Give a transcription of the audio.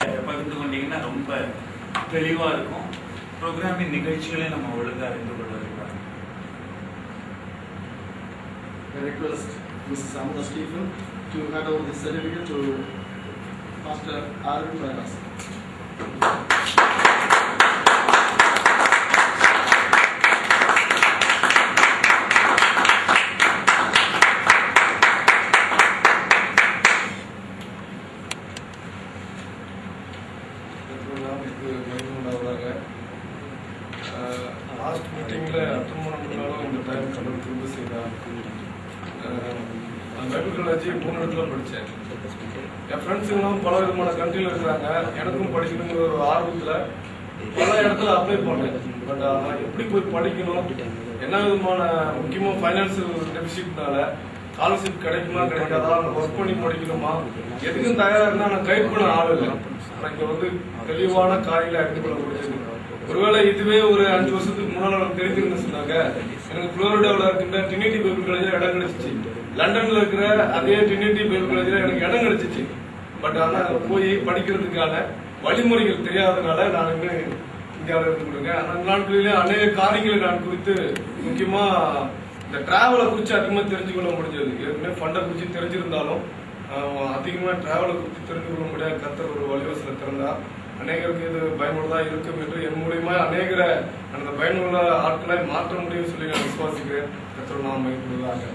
பகிர்ந்து கொண்டீங்கன்னா ரொம்ப தெளிவாக இருக்கும். ப்ரோக்ராமின் நிகழ்ச்சிகளை நம்ம ஒழுங்காக அறிந்து கொள்வதற்காக. I request Mrs. Amanda Stephen to hand over the certificate to Pastor Arun Varas. Last மீட்டிங்கில் அட்டன் பண்ண முடியாலும் இந்த டைம் கடவுள் திரும்ப செய்தார். நான் பைபிள் காலேஜ் 3 இடத்துல படித்தேன். என் ஃப்ரெண்ட்ஸுங்கெல்லாம் பல விதமான கண்ட்ரியில் இருக்கிறாங்க. எனக்கும் படிக்கணுங்கிற ஒரு ஆர்வத்தில் பல இடத்துல அப்ளை பண்ணேன். பட் ஆனால் எப்படி போய் படிக்கணும், என்ன விதமான முக்கியமாக ஃபைனான்சியல் டெபிசிட்னால ஸ்காலர்ஷிப் கிடைக்குமா கிடைக்காதா, ஒர்க் பண்ணி படிக்கணுமா, எதுக்கும் தயாராக நான் கைட் பண்ண ஆள் இல்லை. ஆனால் இங்கே வந்து தெளிவான காரியங்களை அறிந்து கொள்ள முடியாது. ஒருவேளை இதுவே ஒரு 5 வருஷத்துக்கு முன்னாடி எனக்கு தெரிஞ்சிருந்து சொன்னாங்க, எனக்கு புளோரிடாவில் இருக்கின்ற ட்ரினிட்டி பைபிள் காலேஜில் இடம் கிடைச்சிச்சு. லண்டன்ல இருக்கிற அதே ட்ரினிட்டி பைபிள் காலேஜில் எனக்கு இடம் கிடைச்சிச்சு. பட் ஆனால் போய் படிக்கிறதுக்கான வழிமுறைகள் தெரியாதனால நான் இன்னும் இந்தியாவில் இருந்து கொடுங்க. அந்த நாட்களிலே அநேக காரியங்களை நான் குறித்து முக்கியமா இந்த டிராவலை குறித்து அதிகமாக தெரிஞ்சு கொள்ள முடிஞ்சது. ஏற்கனவே ஃபண்டை குறித்து தெரிஞ்சிருந்தாலும் அதிகமாக டிராவலை குறித்து தெரிஞ்சு கொள்ள முடியாது. கர்த்தர் ஒரு வழிவசலை திறந்தா அநேகருக்கு இது பயனுள்ளதா இருக்கும் என்று என் மூலியமா அநேகரை அந்த பயனுள்ள ஆட்களை மாற்ற முடியும் சொல்லி நான் விசுவாசிக்கிறேன். கர்த்தர் நாம மகிமைப்படுவதாக.